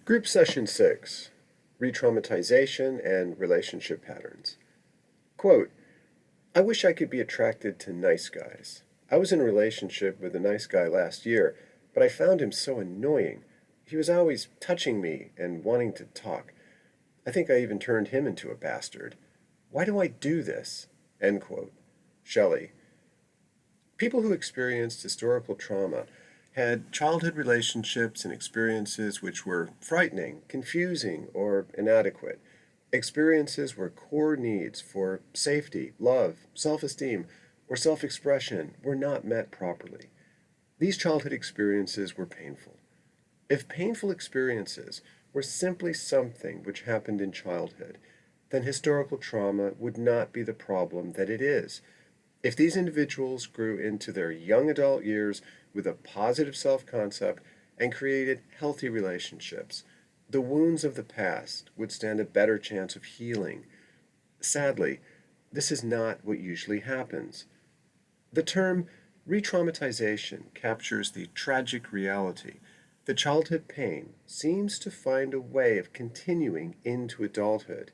Group Session 6, Retraumatization and Relationship Patterns. Quote, I wish I could be attracted to nice guys. I was in a relationship with a nice guy last year, but I found him so annoying. He was always touching me and wanting to talk. I think I even turned him into a bastard. Why do I do this? End quote. Shelley. People who experienced historical trauma had childhood relationships and experiences which were frightening, confusing, or inadequate. Experiences where core needs for safety, love, self-esteem, or self-expression were not met properly. These childhood experiences were painful. If painful experiences were simply something which happened in childhood, then historical trauma would not be the problem that it is. If these individuals grew into their young adult years with a positive self-concept and created healthy relationships, the wounds of the past would stand a better chance of healing. Sadly, this is not what usually happens. The term retraumatization captures the tragic reality that childhood pain seems to find a way of continuing into adulthood.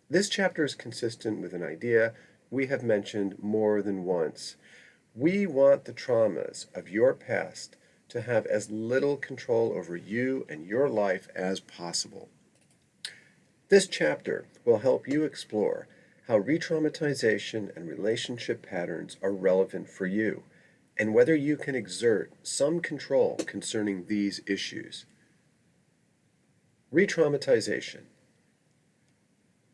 This chapter is consistent with an idea we have mentioned more than once. We want the traumas of your past to have as little control over you and your life as possible. This chapter will help you explore how retraumatization and relationship patterns are relevant for you, and whether you can exert some control concerning these issues. Retraumatization.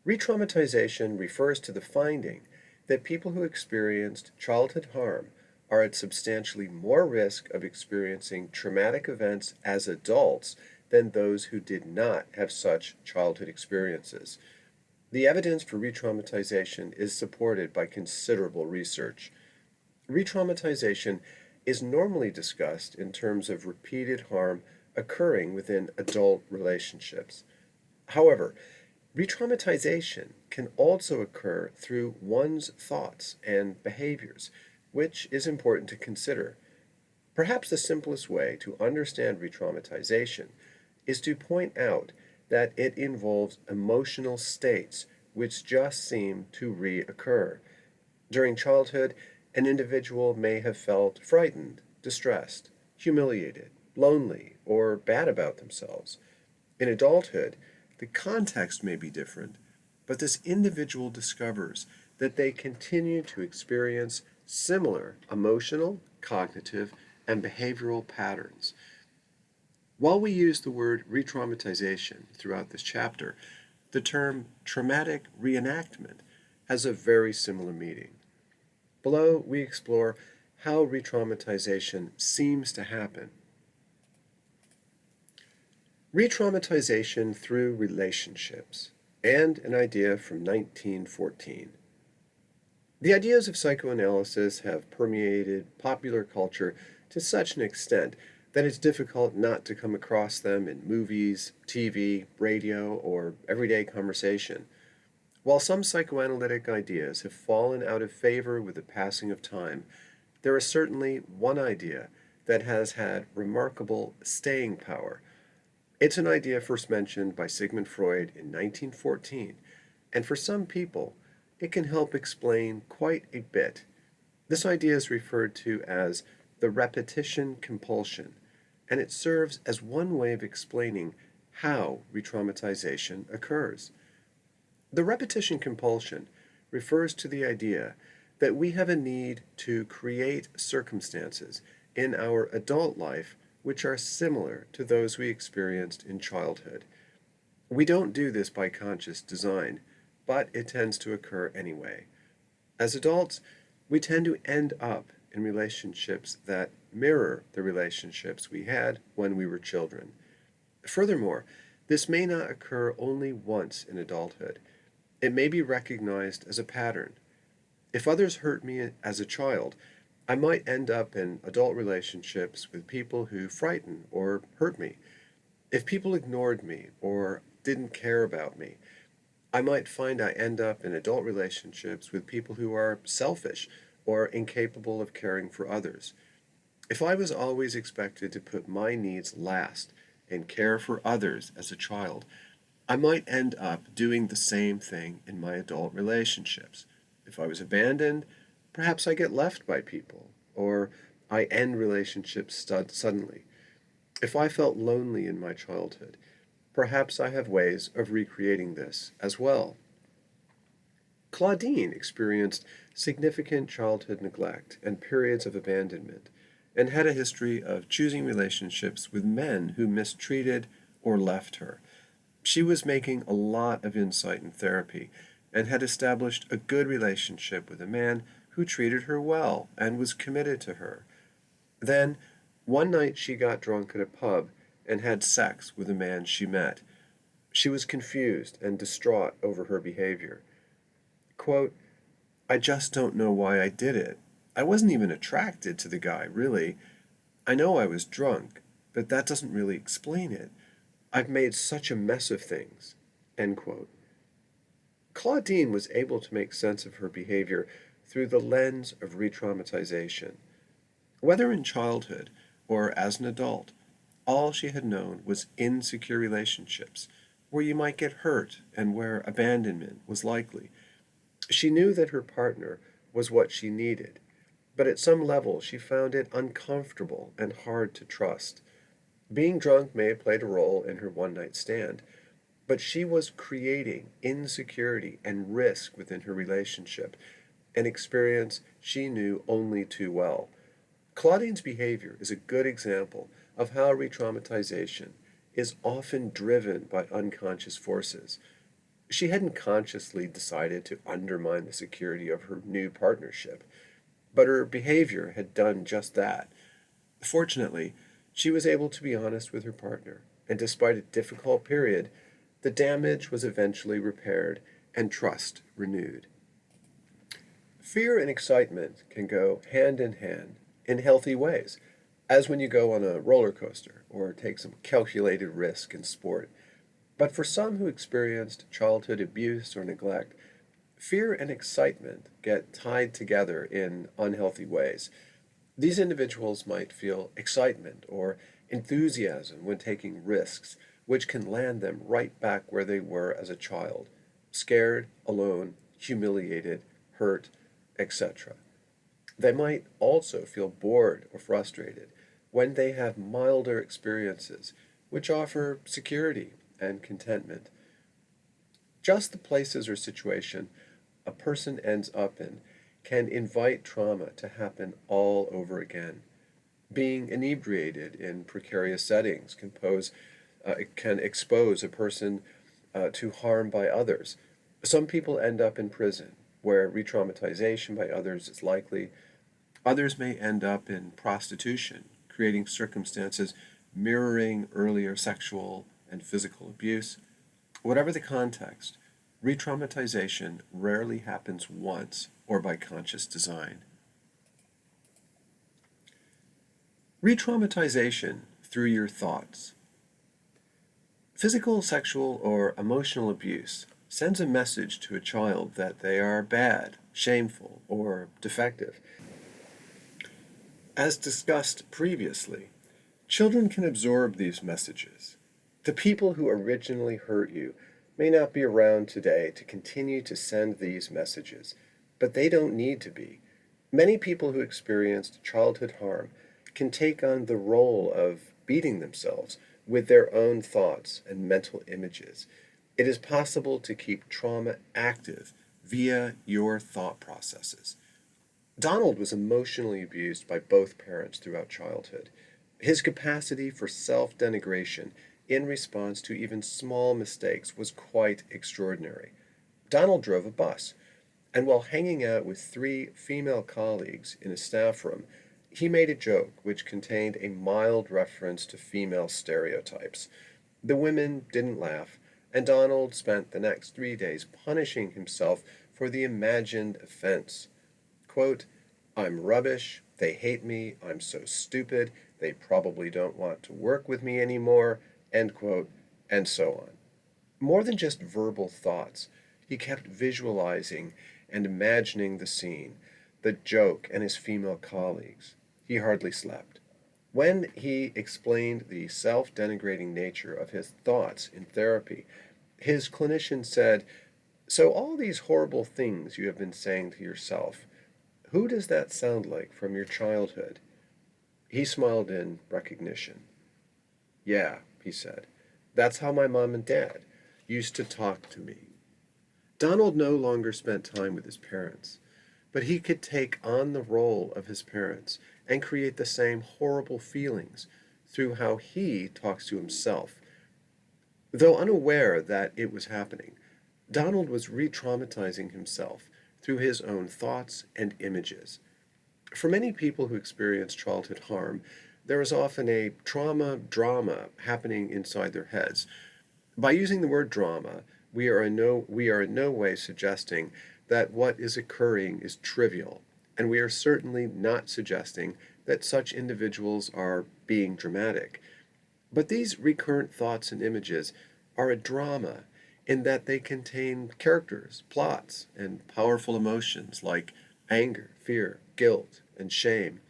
Retraumatization refers to the finding that people who experienced childhood harm are at substantially more risk of experiencing traumatic events as adults than those who did not have such childhood experiences. The evidence for retraumatization is supported by considerable research. Retraumatization is normally discussed in terms of repeated harm occurring within adult relationships. However, retraumatization can also occur through one's thoughts and behaviors, which is important to consider. Perhaps the simplest way to understand retraumatization is to point out that it involves emotional states which just seem to reoccur. During childhood, an individual may have felt frightened, distressed, humiliated, lonely, or bad about themselves. In adulthood, the context may be different, but this individual discovers that they continue to experience similar emotional, cognitive, and behavioral patterns. While we use the word retraumatization throughout this chapter, the term traumatic reenactment has a very similar meaning. Below, we explore how retraumatization seems to happen. Retraumatization through relationships, and an idea from 1914. The ideas of psychoanalysis have permeated popular culture to such an extent that it's difficult not to come across them in movies, TV, radio, or everyday conversation. While some psychoanalytic ideas have fallen out of favor with the passing of time, there is certainly one idea that has had remarkable staying power. It's an idea first mentioned by Sigmund Freud in 1914, and for some people, it can help explain quite a bit. This idea is referred to as the repetition compulsion, and it serves as one way of explaining how retraumatization occurs. The repetition compulsion refers to the idea that we have a need to create circumstances in our adult life which are similar to those we experienced in childhood. We don't do this by conscious design, but it tends to occur anyway. As adults, we tend to end up in relationships that mirror the relationships we had when we were children. Furthermore, this may not occur only once in adulthood. It may be recognized as a pattern. If others hurt me as a child, I might end up in adult relationships with people who frighten or hurt me. If people ignored me or didn't care about me, I might find I end up in adult relationships with people who are selfish or incapable of caring for others. If I was always expected to put my needs last and care for others as a child, I might end up doing the same thing in my adult relationships. If I was abandoned, perhaps I get left by people, or I end relationships suddenly. If I felt lonely in my childhood, perhaps I have ways of recreating this as well. Claudine experienced significant childhood neglect and periods of abandonment, and had a history of choosing relationships with men who mistreated or left her. She was making a lot of insight in therapy and had established a good relationship with a man who treated her well and was committed to her. Then, one night she got drunk at a pub and had sex with a man she met. She was confused and distraught over her behavior. Quote, I just don't know why I did it. I wasn't even attracted to the guy, really. I know I was drunk, but that doesn't really explain it. I've made such a mess of things. End quote. Claudine was able to make sense of her behavior through the lens of retraumatization. Whether in childhood or as an adult, all she had known was insecure relationships, where you might get hurt and where abandonment was likely. She knew that her partner was what she needed, but at some level she found it uncomfortable and hard to trust. Being drunk may have played a role in her one night stand, but she was creating insecurity and risk within her relationship, an experience she knew only too well. Claudine's behavior is a good example of how retraumatization is often driven by unconscious forces. She hadn't consciously decided to undermine the security of her new partnership, but her behavior had done just that. Fortunately, she was able to be honest with her partner, and despite a difficult period, the damage was eventually repaired and trust renewed. Fear and excitement can go hand in healthy ways, as when you go on a roller coaster or take some calculated risk in sport. But for some who experienced childhood abuse or neglect, fear and excitement get tied together in unhealthy ways. These individuals might feel excitement or enthusiasm when taking risks, which can land them right back where they were as a child, scared, alone, humiliated, hurt, etc. They might also feel bored or frustrated when they have milder experiences, which offer security and contentment. Just the places or situation a person ends up in can invite trauma to happen all over again. Being inebriated in precarious settings can expose a person to harm by others. Some people end up in prison, where re-traumatization by others is likely. Others may end up in prostitution, creating circumstances mirroring earlier sexual and physical abuse. Whatever the context, re-traumatization rarely happens once or by conscious design. Re-traumatization through your thoughts. Physical, sexual, or emotional abuse sends a message to a child that they are bad, shameful, or defective. As discussed previously, children can absorb these messages. The people who originally hurt you may not be around today to continue to send these messages, but they don't need to be. Many people who experienced childhood harm can take on the role of beating themselves with their own thoughts and mental images. It is possible to keep trauma active via your thought processes. Donald was emotionally abused by both parents throughout childhood. His capacity for self denigration in response to even small mistakes was quite extraordinary. Donald drove a bus, and while hanging out with three female colleagues in a staff room, he made a joke which contained a mild reference to female stereotypes. The women didn't laugh, and Donald spent the next 3 days punishing himself for the imagined offense. Quote, I'm rubbish, they hate me, I'm so stupid, they probably don't want to work with me anymore, end quote, and so on. More than just verbal thoughts, he kept visualizing and imagining the scene, the joke, and his female colleagues. He hardly slept. When he explained the self denigrating nature of his thoughts in therapy, his clinician said, "So, all these horrible things you have been saying to yourself, who does that sound like from your childhood?" He smiled in recognition. "Yeah," he said, "that's how my mom and dad used to talk to me." Donald no longer spent time with his parents, but he could take on the role of his parents and create the same horrible feelings through how he talks to himself. Though unaware that it was happening, Donald was re traumatizing himself through his own thoughts and images. For many people who experience childhood harm, there is often a trauma drama happening inside their heads. By using the word drama, we are in no way suggesting that what is occurring is trivial, and we are certainly not suggesting that such individuals are being dramatic. But these recurrent thoughts and images are a drama in that they contain characters, plots, and powerful emotions like anger, fear, guilt, and shame.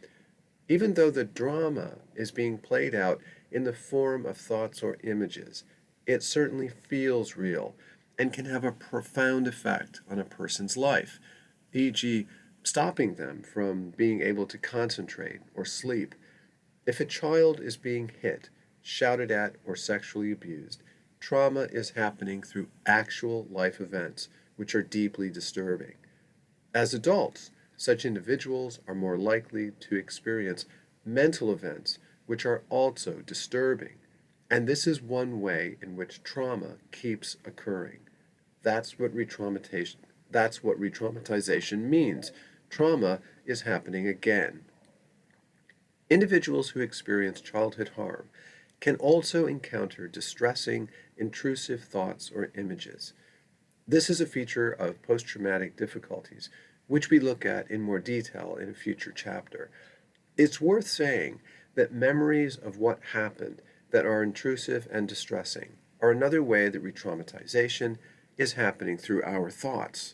Even though the drama is being played out in the form of thoughts or images, it certainly feels real and can have a profound effect on a person's life, e.g., stopping them from being able to concentrate or sleep. If a child is being hit, shouted at, or sexually abused, trauma is happening through actual life events which are deeply disturbing. As adults, such individuals are more likely to experience mental events which are also disturbing. And this is one way in which trauma keeps occurring. That's what retraumatization that's what retraumatization means. Trauma is happening again. Individuals who experience childhood harm can also encounter distressing, intrusive thoughts or images. This is a feature of post traumatic difficulties, which we look at in more detail in a future chapter. It's worth saying that memories of what happened that are intrusive and distressing are another way that retraumatization is happening through our thoughts.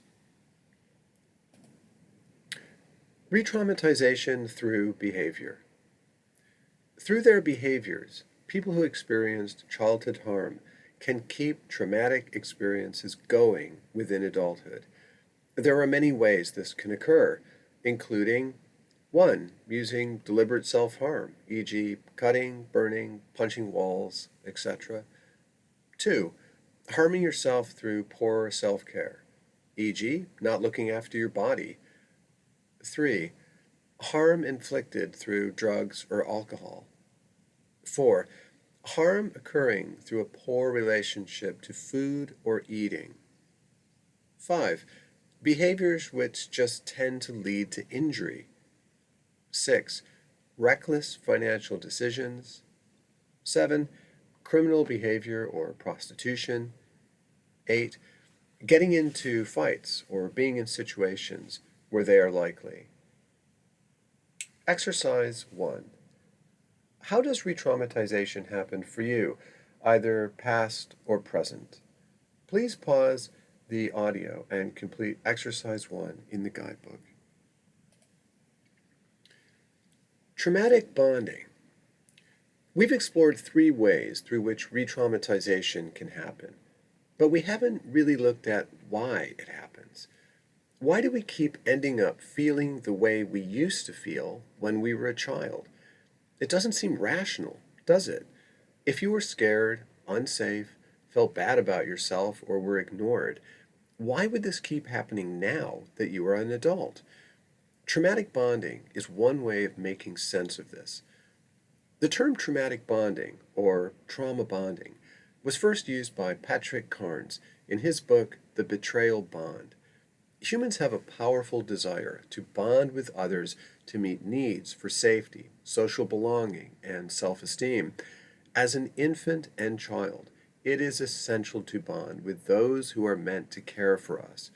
Retraumatization through behavior. Through their behaviors, people who experienced childhood harm can keep traumatic experiences going within adulthood. There are many ways this can occur, including 1. Using deliberate self harm, e.g., cutting, burning, punching walls, etc. 2. Harming yourself through poor self care, e.g., not looking after your body. 3. Harm inflicted through drugs or alcohol. 4. Harm occurring through a poor relationship to food or eating. 5. Behaviors which just tend to lead to injury. 6. Reckless financial decisions. 7. Criminal behavior or prostitution. 8. Getting into fights or being in situations where they are likely. Exercise 1. How does retraumatization happen for you, either past or present? Please pause the audio and complete exercise 1 in the guidebook. Traumatic bonding. We've explored 3 ways through which retraumatization can happen, but we haven't really looked at why it happens. Why do we keep ending up feeling the way we used to feel when we were a child? It doesn't seem rational, does it? If you were scared, unsafe, felt bad about yourself, or were ignored, why would this keep happening now that you are an adult? Traumatic bonding is one way of making sense of this. The term traumatic bonding, or trauma bonding, was first used by Patrick Carnes in his book, The Betrayal Bond. Humans have a powerful desire to bond with others to meet needs for safety, social belonging, and self esteem. As an infant and child, it is essential to bond with those who are meant to care for us.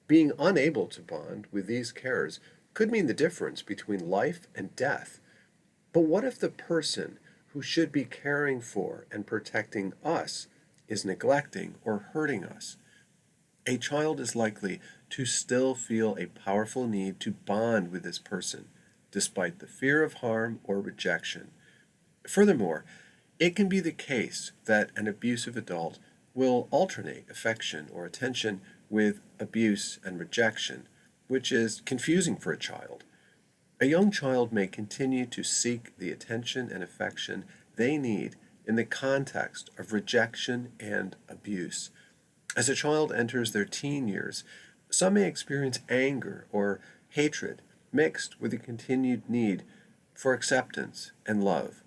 Being unable to bond with these carers could mean the difference between life and death. But what if the person who should be caring for and protecting us is neglecting or hurting us? A child is likely to still feel a powerful need to bond with this person, despite the fear of harm or rejection. Furthermore, it can be the case that an abusive adult will alternate affection or attention with abuse and rejection, which is confusing for a child. A young child may continue to seek the attention and affection they need in the context of rejection and abuse. As a child enters their teen years, some may experience anger or hatred mixed with a continued need for acceptance and love.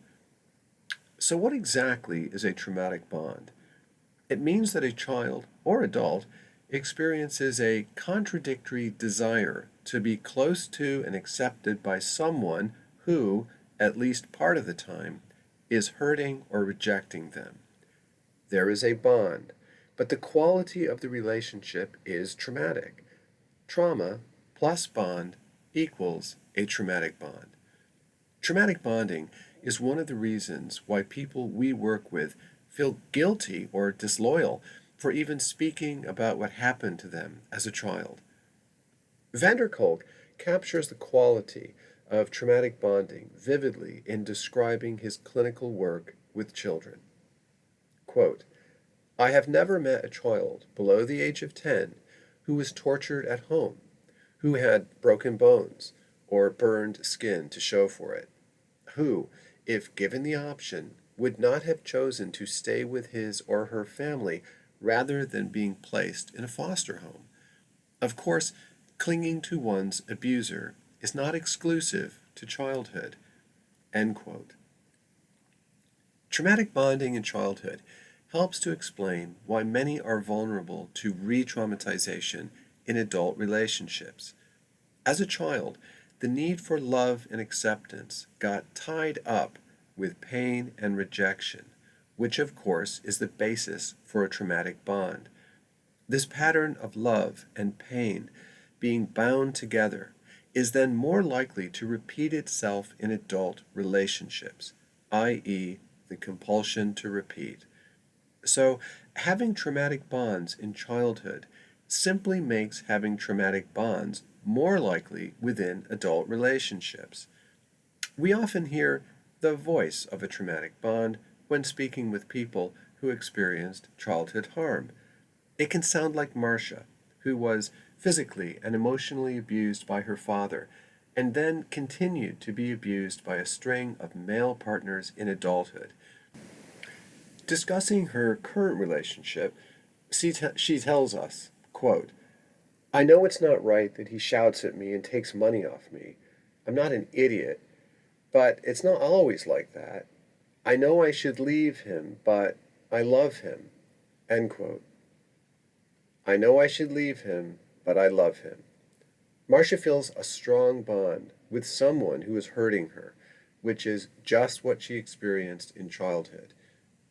So, what exactly is a traumatic bond? It means that a child or adult experiences a contradictory desire to be close to and accepted by someone who, at least part of the time, is hurting or rejecting them. There is a bond, but the quality of the relationship is traumatic. Trauma plus bond equals a traumatic bond. Traumatic bonding is one of the reasons why people we work with feel guilty or disloyal for even speaking about what happened to them as a child. Vanderkolk captures the quality of traumatic bonding vividly in describing his clinical work with children. Quote, I have never met a child below the age of 10 who was tortured at home, who had broken bones or burned skin to show for it, who, if given the option, would not have chosen to stay with his or her family rather than being placed in a foster home. Of course, clinging to one's abuser is not exclusive to childhood. End quote. Traumatic bonding in childhood helps to explain why many are vulnerable to re-traumatization in adult relationships. As a child, the need for love and acceptance got tied up with pain and rejection, which of course is the basis for a traumatic bond. This pattern of love and pain being bound together is then more likely to repeat itself in adult relationships, i.e., the compulsion to repeat. So, having traumatic bonds in childhood simply makes having traumatic bonds more likely within adult relationships. We often hear the voice of a traumatic bond when speaking with people who experienced childhood harm. It can sound like Marcia, who was physically and emotionally abused by her father, and then continued to be abused by a string of male partners in adulthood. Discussing her current relationship, she tells us, quote, I know it's not right that he shouts at me and takes money off me. I'm not an idiot, but it's not always like that. I know I should leave him, but I love him. End quote. I know I should leave him, but I love him. Marcia feels a strong bond with someone who is hurting her, which is just what she experienced in childhood.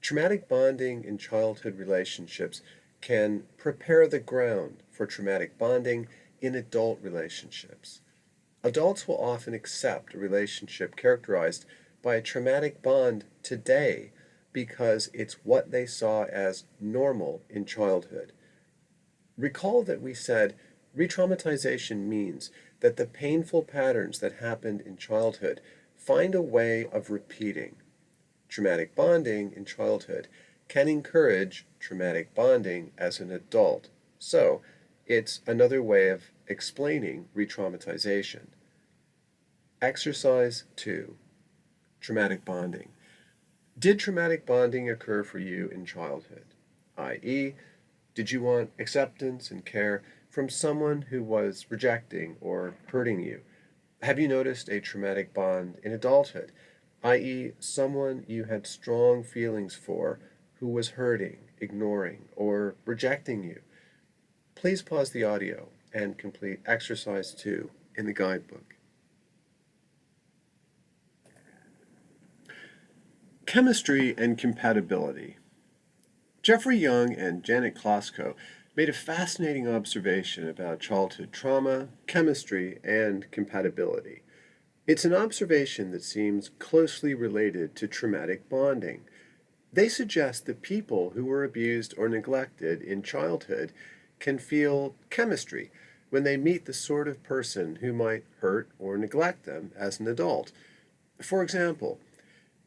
Traumatic bonding in childhood relationships can prepare the ground for traumatic bonding in adult relationships. Adults will often accept a relationship characterized by a traumatic bond today because it's what they saw as normal in childhood. Recall that we said retraumatization means that the painful patterns that happened in childhood find a way of repeating. Traumatic bonding in childhood can encourage traumatic bonding as an adult. So, it's another way of explaining retraumatization. Exercise 2. Traumatic bonding. Did traumatic bonding occur for you in childhood? i.e., did you want acceptance and care from someone who was rejecting or hurting you? Have you noticed a traumatic bond in adulthood, i.e., someone you had strong feelings for who was hurting, ignoring, or rejecting you? Please pause the audio and complete exercise 2 in the guidebook. Chemistry and compatibility. Jeffrey Young and Janet Klosko made a fascinating observation about childhood trauma, chemistry, and compatibility. It's an observation that seems closely related to traumatic bonding. They suggest that people who were abused or neglected in childhood can feel chemistry when they meet the sort of person who might hurt or neglect them as an adult. For example,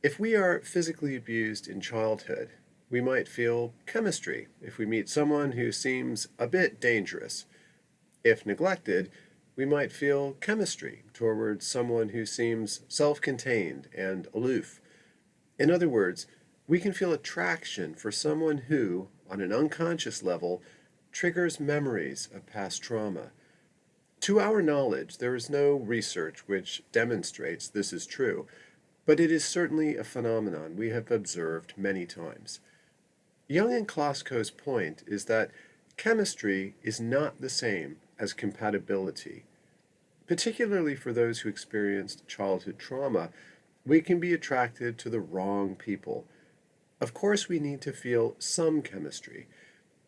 If we are physically abused in childhood, we might feel chemistry if we meet someone who seems a bit dangerous. If neglected, we might feel chemistry towards someone who seems self-contained and aloof. In other words, we can feel attraction for someone who, on an unconscious level, triggers memories of past trauma. To our knowledge, there is no research which demonstrates this is true, but it is certainly a phenomenon we have observed many times. Young and Klosko's point is that chemistry is not the same as compatibility. Particularly for those who experienced childhood trauma, we can be attracted to the wrong people. Of course, we need to feel some chemistry,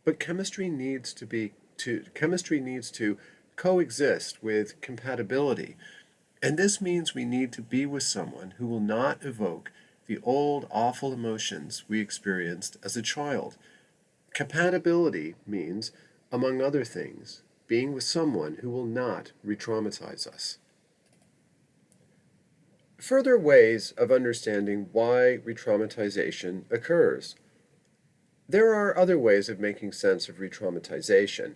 but chemistry needs to coexist with compatibility. And this means we need to be with someone who will not evoke the old awful emotions we experienced as a child. Compatibility means, among other things, being with someone who will not re-traumatize us. Further ways of understanding why re-traumatization occurs. There are other ways of making sense of re-traumatization.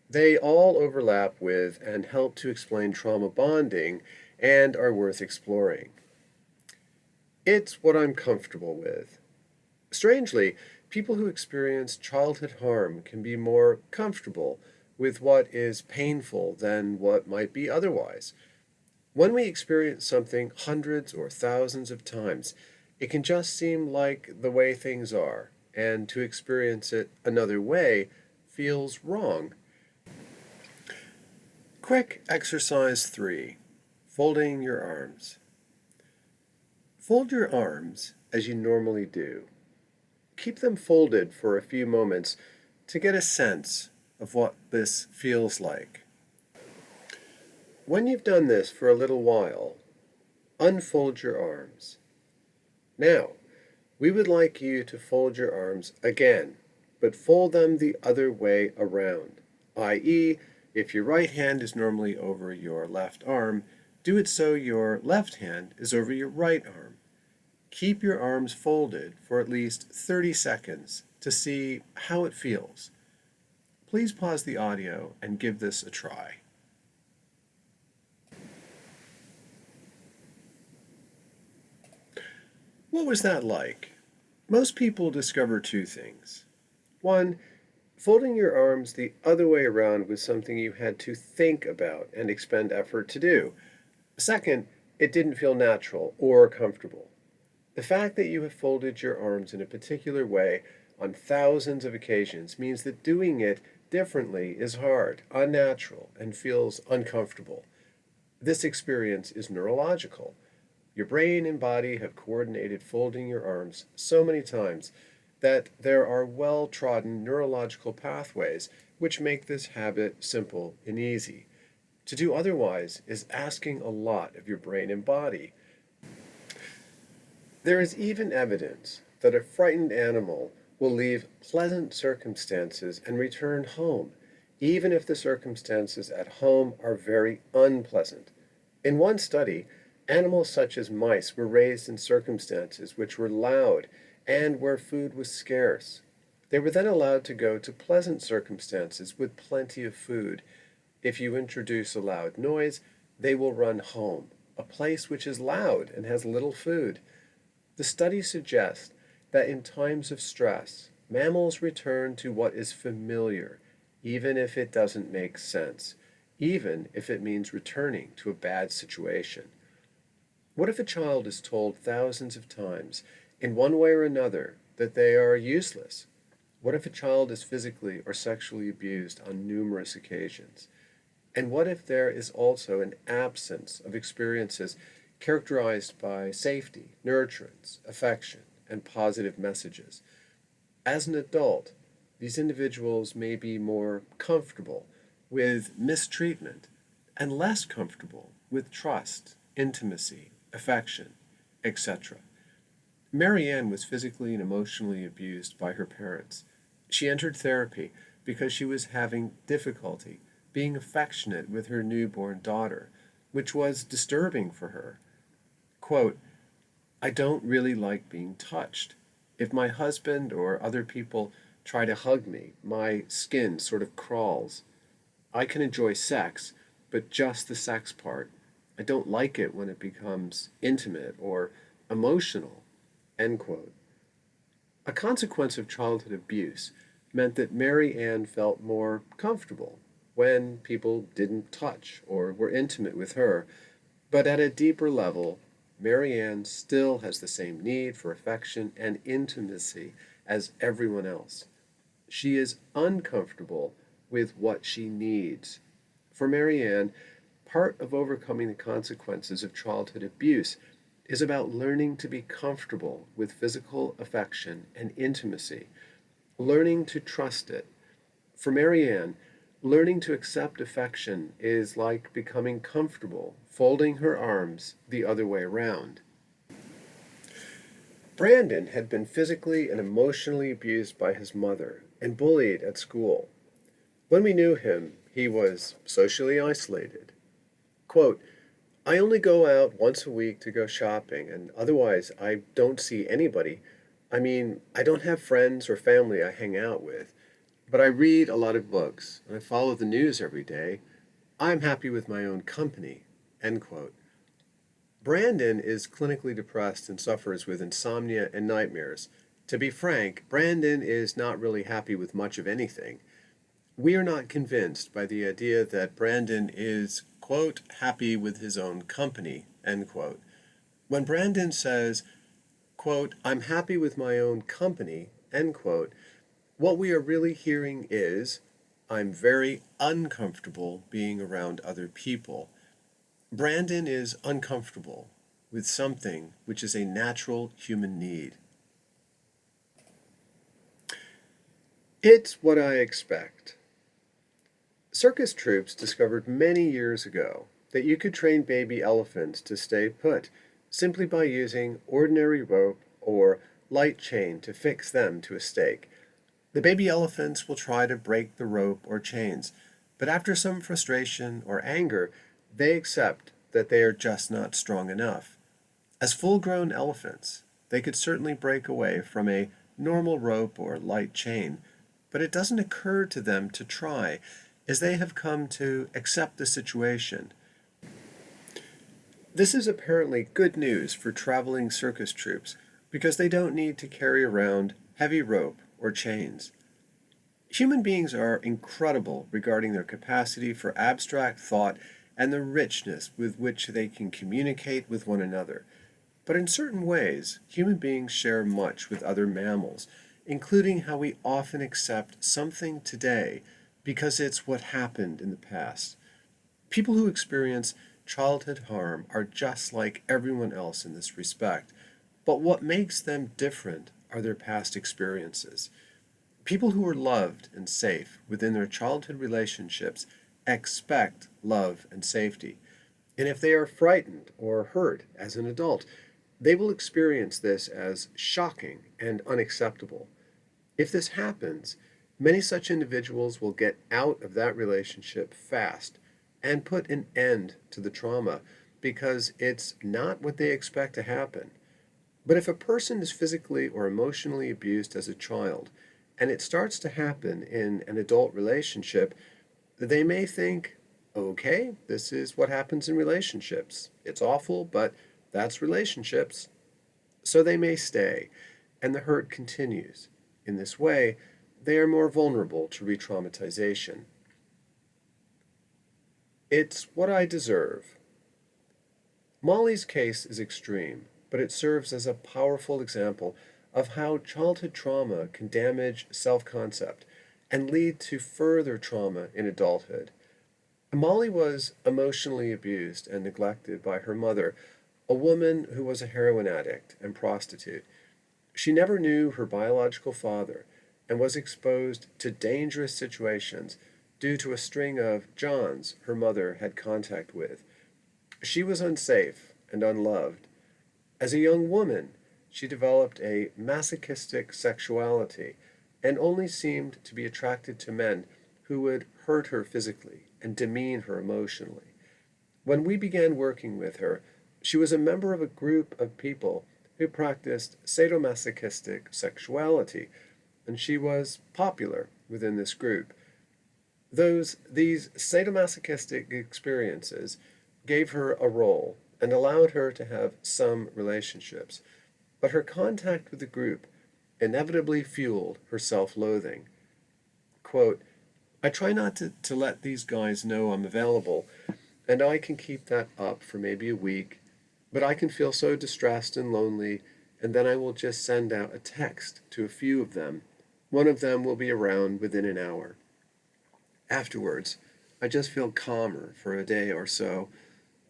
They all overlap with and help to explain trauma bonding and are worth exploring. It's what I'm comfortable with. Strangely, people who experience childhood harm can be more comfortable with what is painful than what might be otherwise. When we experience something hundreds or thousands of times, it can just seem like the way things are, and to experience it another way feels wrong. Quick exercise 3. Folding your arms. Fold your arms as you normally do. Keep them folded for a few moments to get a sense of what this feels like. When you've done this for a little while, unfold your arms. Now, we would like you to fold your arms again, but fold them the other way around, i.e., if your right hand is normally over your left arm, do it so your left hand is over your right arm. Keep your arms folded for at least 30 seconds to see how it feels. Please pause the audio and give this a try. What was that like? Most people discover two things. One, folding your arms the other way around was something you had to think about and expend effort to do. Second, it didn't feel natural or comfortable. The fact that you have folded your arms in a particular way on thousands of occasions means that doing it differently is hard, unnatural, and feels uncomfortable. This experience is neurological. Your brain and body have coordinated folding your arms so many times that there are well-trodden neurological pathways which make this habit simple and easy. To do otherwise is asking a lot of your brain and body. There is even evidence that a frightened animal will leave pleasant circumstances and return home, even if the circumstances at home are very unpleasant. In one study, animals such as mice were raised in circumstances which were loud and where food was scarce. They were then allowed to go to pleasant circumstances with plenty of food. If you introduce a loud noise, they will run home, a place which is loud and has little food. The study suggests that in times of stress, mammals return to what is familiar, even if it doesn't make sense, even if it means returning to a bad situation. What if a child is told thousands of times, in one way or another, that they are useless? What if a child is physically or sexually abused on numerous occasions? And what if there is also an absence of experiences characterized by safety, nurturance, affection, and positive messages? As an adult, these individuals may be more comfortable with mistreatment and less comfortable with trust, intimacy, affection, etc. Marianne was physically and emotionally abused by her parents. She entered therapy because she was having difficulty being affectionate with her newborn daughter, which was disturbing for her. Quote, I don't really like being touched. If my husband or other people try to hug me, my skin sort of crawls. I can enjoy sex, but just the sex part. I don't like it when it becomes intimate or emotional. End quote. A consequence of childhood abuse meant that Mary Ann felt more comfortable when people didn't touch or were intimate with her. But at a deeper level, Mary Ann still has the same need for affection and intimacy as everyone else. She is uncomfortable with what she needs. For Mary Ann, part of overcoming the consequences of childhood abuse is about learning to be comfortable with physical affection and intimacy, learning to trust it. For Mary Ann, learning to accept affection is like becoming comfortable folding her arms the other way around. Brandon had been physically and emotionally abused by his mother and bullied at school. When we knew him, he was socially isolated. Quote, I only go out once a week to go shopping, and otherwise I don't see anybody. I mean, I don't have friends or family I hang out with, but I read a lot of books and I follow the news every day. I'm happy with my own company. End quote. Brandon is clinically depressed and suffers with insomnia and nightmares. To be frank, Brandon is not really happy with much of anything. We are not convinced by the idea that Brandon is, quote, happy with his own company, end quote. When Brandon says, quote, I'm happy with my own company, end quote, what we are really hearing is, I'm very uncomfortable being around other people. Brandon is uncomfortable with something which is a natural human need. It's what I expect. Circus troops discovered many years ago that you could train baby elephants to stay put simply by using ordinary rope or light chain to fix them to a stake. The baby elephants will try to break the rope or chains, but after some frustration or anger, they accept that they are just not strong enough. As full-grown elephants, they could certainly break away from a normal rope or light chain, but it doesn't occur to them to try, as they have come to accept the situation. This is apparently good news for traveling circus troops, because they don't need to carry around heavy rope or chains. Human beings are incredible regarding their capacity for abstract thought and the richness with which they can communicate with one another. But in certain ways, human beings share much with other mammals, including how we often accept something today because it's what happened in the past. People who experience childhood harm are just like everyone else in this respect, but what makes them different are their past experiences. People who are loved and safe within their childhood relationships expect love and safety. And if they are frightened or hurt as an adult, they will experience this as shocking and unacceptable. If this happens, many such individuals will get out of that relationship fast and put an end to the trauma because it's not what they expect to happen. But if a person is physically or emotionally abused as a child, and it starts to happen in an adult relationship, they may think, okay, this is what happens in relationships. It's awful, but that's relationships. So they may stay, and the hurt continues. In this way, they are more vulnerable to retraumatization. It's what I deserve. Molly's case is extreme, but it serves as a powerful example of how childhood trauma can damage self-concept and lead to further trauma in adulthood. Molly was emotionally abused and neglected by her mother, a woman who was a heroin addict and prostitute. She never knew her biological father and was exposed to dangerous situations due to a string of Johns her mother had contact with. She was unsafe and unloved. As a young woman, she developed a masochistic sexuality and only seemed to be attracted to men who would hurt her physically and demean her emotionally. When we began working with her, she was a member of a group of people who practiced sadomasochistic sexuality, and she was popular within this group. These sadomasochistic experiences gave her a role and allowed her to have some relationships, but her contact with the group inevitably fueled her self-loathing. Quote, I try not to let these guys know I'm available, and I can keep that up for maybe a week, but I can feel so distressed and lonely, and then I will just send out a text to a few of them. One of them will be around within an hour. Afterwards, I just feel calmer for a day or so,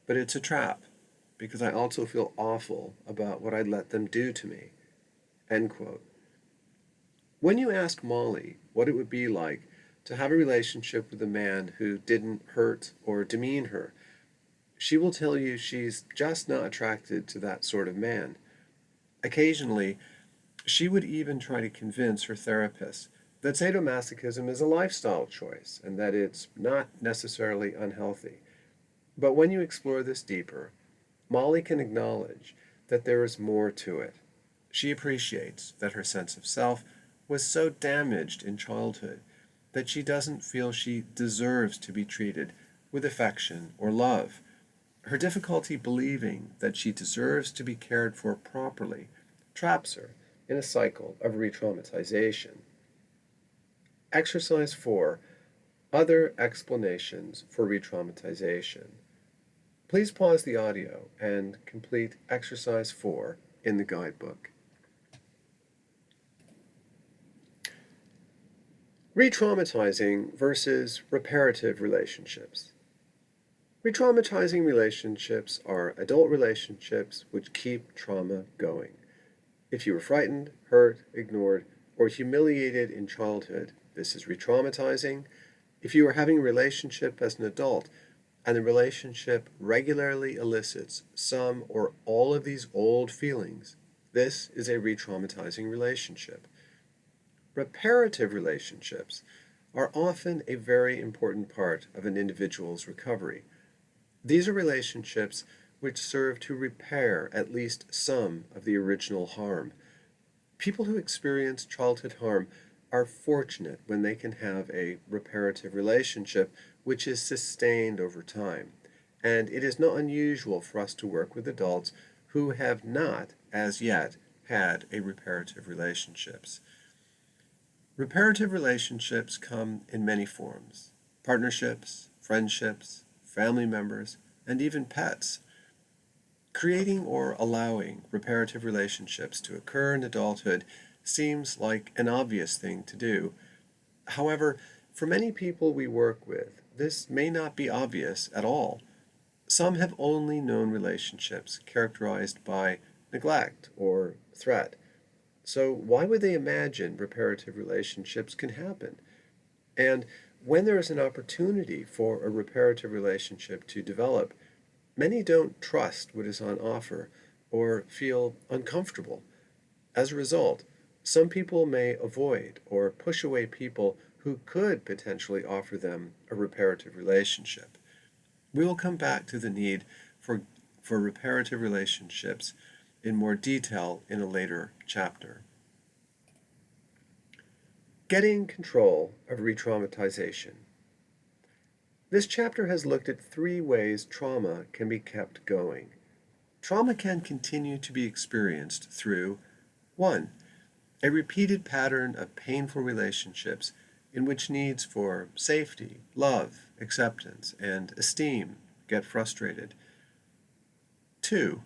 but it's a trap, because I also feel awful about what I let them do to me. End quote. When you ask Molly what it would be like to have a relationship with a man who didn't hurt or demean her, she will tell you she's just not attracted to that sort of man. Occasionally, she would even try to convince her therapist that sadomasochism is a lifestyle choice and that it's not necessarily unhealthy. But when you explore this deeper, Molly can acknowledge that there is more to it. She appreciates that her sense of self was so damaged in childhood that she doesn't feel she deserves to be treated with affection or love. Her difficulty believing that she deserves to be cared for properly traps her in a cycle of retraumatization. Exercise 4. Other explanations for retraumatization. Please pause the audio and complete Exercise 4 in the guidebook. Retraumatizing versus reparative relationships. Retraumatizing relationships are adult relationships which keep trauma going. If you were frightened, hurt, ignored, or humiliated in childhood, this is retraumatizing. If you are having a relationship as an adult and the relationship regularly elicits some or all of these old feelings, this is a retraumatizing relationship. Reparative relationships are often a very important part of an individual's recovery. These are relationships which serve to repair at least some of the original harm. People who experience childhood harm are fortunate when they can have a reparative relationship which is sustained over time. And it is not unusual for us to work with adults who have not, as yet, had a reparative relationships. Reparative relationships come in many forms: partnerships, friendships, family members, and even pets. Creating or allowing reparative relationships to occur in adulthood seems like an obvious thing to do. However, for many people we work with, this may not be obvious at all. Some have only known relationships characterized by neglect or threat. So why would they imagine reparative relationships can happen? And when there is an opportunity for a reparative relationship to develop, many don't trust what is on offer or feel uncomfortable. As a result, some people may avoid or push away people who could potentially offer them a reparative relationship. We will come back to the need for reparative relationships in more detail in a later chapter. Getting control of retraumatization. This chapter has looked at 3 ways trauma can be kept going. Trauma can continue to be experienced through 1. A repeated pattern of painful relationships in which needs for safety, love, acceptance, and esteem get frustrated. 2.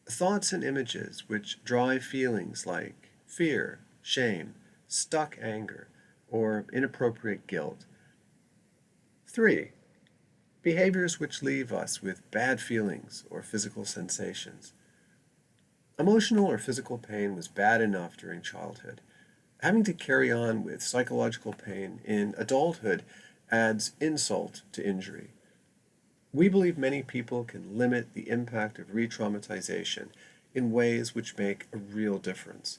Thoughts and images which drive feelings like fear, shame, stuck anger, or inappropriate guilt. 3. Behaviors which leave us with bad feelings or physical sensations. Emotional or physical pain was bad enough during childhood. Having to carry on with psychological pain in adulthood adds insult to injury. We believe many people can limit the impact of retraumatization in ways which make a real difference.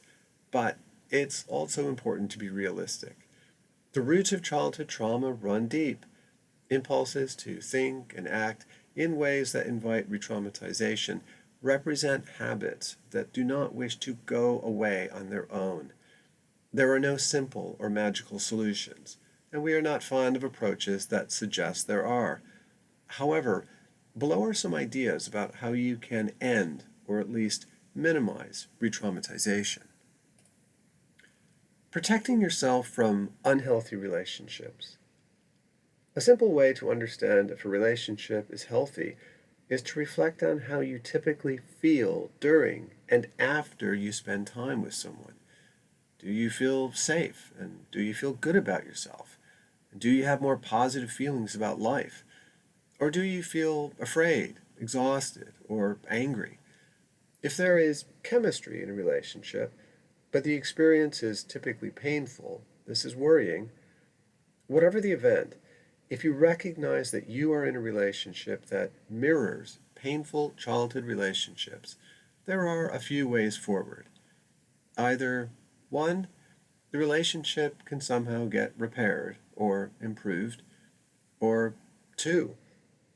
But it's also important to be realistic. The roots of childhood trauma run deep. Impulses to think and act in ways that invite retraumatization represent habits that do not wish to go away on their own. There are no simple or magical solutions, and we are not fond of approaches that suggest there are. However, below are some ideas about how you can end, or at least minimize, retraumatization. Protecting yourself from unhealthy relationships. A simple way to understand if a relationship is healthy is to reflect on how you typically feel during and after you spend time with someone. Do you feel safe? And do you feel good about yourself? Do you have more positive feelings about life? Or do you feel afraid, exhausted, or angry? If there is chemistry in a relationship, but the experience is typically painful, this is worrying. Whatever the event, if you recognize that you are in a relationship that mirrors painful childhood relationships, there are a few ways forward. Either 1, the relationship can somehow get repaired or improved, or 2,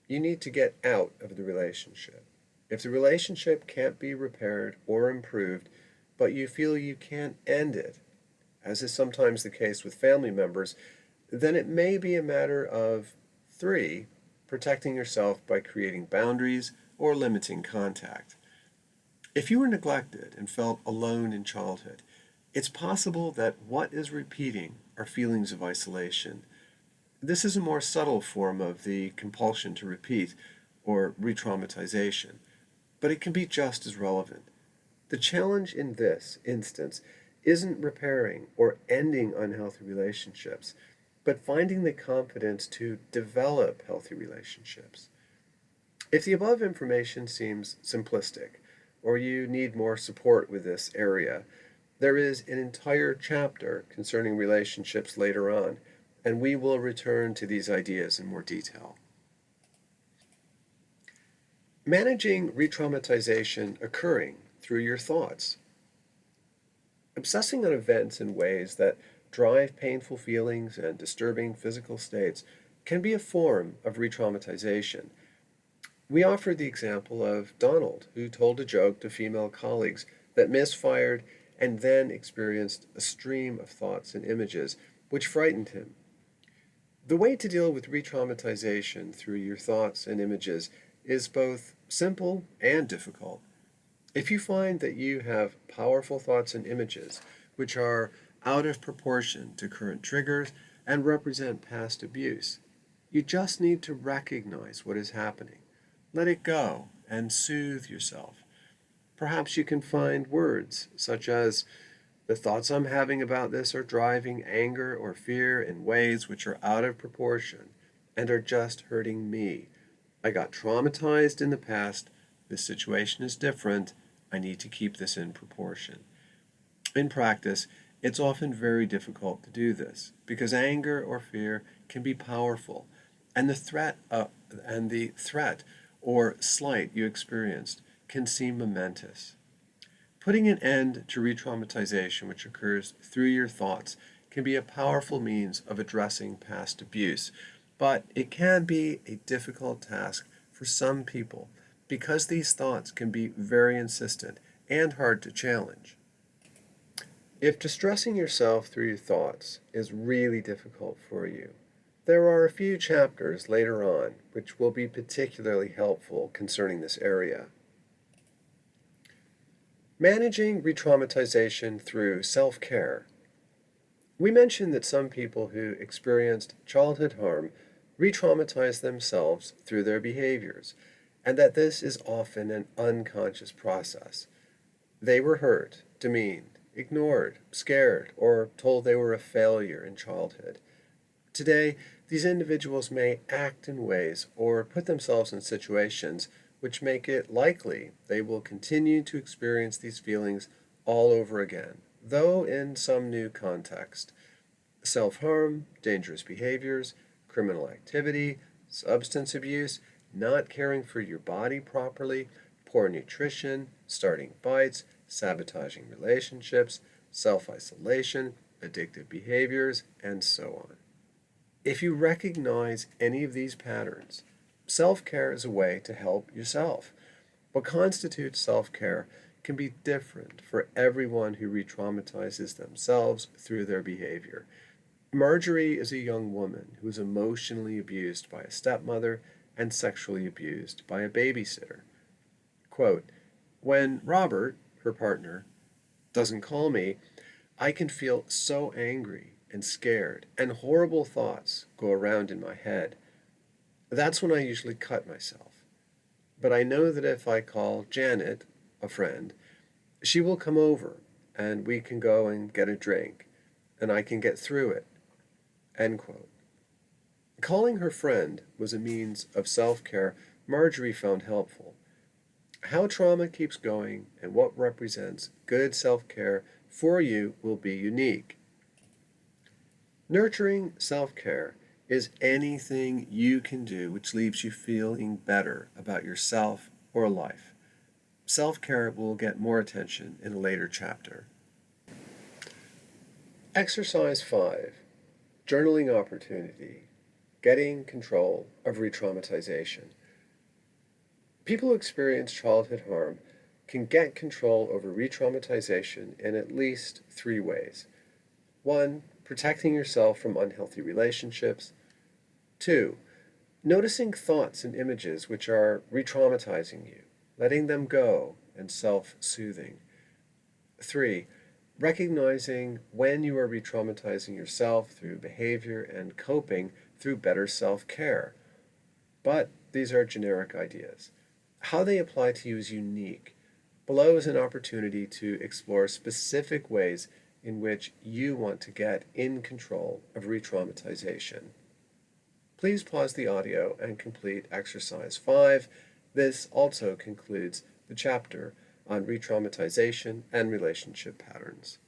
you need to get out of the relationship. If the relationship can't be repaired or improved, but you feel you can't end it, as is sometimes the case with family members, then it may be a matter of 3, protecting yourself by creating boundaries or limiting contact. If you were neglected and felt alone in childhood, it's possible that what is repeating are feelings of isolation. This is a more subtle form of the compulsion to repeat, or retraumatization, but it can be just as relevant. The challenge in this instance isn't repairing or ending unhealthy relationships, but finding the confidence to develop healthy relationships. If the above information seems simplistic, or you need more support with this area, there is an entire chapter concerning relationships later on, and we will return to these ideas in more detail. Managing retraumatization occurring through your thoughts. Obsessing on events in ways that drive painful feelings and disturbing physical states can be a form of retraumatization. We offered the example of Donald, who told a joke to female colleagues that misfired and then experienced a stream of thoughts and images which frightened him. The way to deal with retraumatization through your thoughts and images is both simple and difficult. If you find that you have powerful thoughts and images which are out of proportion to current triggers and represent past abuse, you just need to recognize what is happening. Let it go and soothe yourself. Perhaps you can find words such as, "The thoughts I'm having about this are driving anger or fear in ways which are out of proportion and are just hurting me. I got traumatized in the past. This situation is different. I need to keep this in proportion." In practice, it's often very difficult to do this because anger or fear can be powerful, and the threat or slight you experienced can seem momentous. Putting an end to retraumatization, which occurs through your thoughts, can be a powerful means of addressing past abuse, but it can be a difficult task for some people because these thoughts can be very insistent and hard to challenge. If distressing yourself through your thoughts is really difficult for you, there are a few chapters later on which will be particularly helpful concerning this area. Managing retraumatization through self-care. We mentioned that some people who experienced childhood harm re-traumatize themselves through their behaviors, and that this is often an unconscious process. They were hurt, demeaned, ignored, scared, or told they were a failure in childhood. Today, these individuals may act in ways or put themselves in situations which make it likely they will continue to experience these feelings all over again, though in some new context. Self-harm, dangerous behaviors, criminal activity, substance abuse, not caring for your body properly, poor nutrition, starting fights, sabotaging relationships, self-isolation, addictive behaviors, and so on. If you recognize any of these patterns, self-care is a way to help yourself. What constitutes self-care can be different for everyone who re-traumatizes themselves through their behavior. Marjorie is a young woman who was emotionally abused by a stepmother and sexually abused by a babysitter. Quote, "When Robert, her partner, doesn't call me, I can feel so angry and scared, and horrible thoughts go around in my head. That's when I usually cut myself. But I know that if I call Janet, a friend, she will come over and we can go and get a drink, and I can get through it." End quote. Calling her friend was a means of self-care Marjorie found helpful. How trauma keeps going and what represents good self-care for you will be unique. Nurturing self-care is anything you can do which leaves you feeling better about yourself or life. Self-care will get more attention in a later chapter. Exercise 5. Journaling opportunity. Getting control of retraumatization. People who experience childhood harm can get control over retraumatization in at least 3 ways. 1. Protecting yourself from unhealthy relationships. 2. Noticing thoughts and images which are re-traumatizing you, letting them go, and self-soothing. 3. Recognizing when you are re-traumatizing yourself through behavior and coping through better self-care. But these are generic ideas. How they apply to you is unique. Below is an opportunity to explore specific ways in which you want to get in control of re-traumatization. Please pause the audio and complete exercise 5. This also concludes the chapter on re-traumatization and relationship patterns.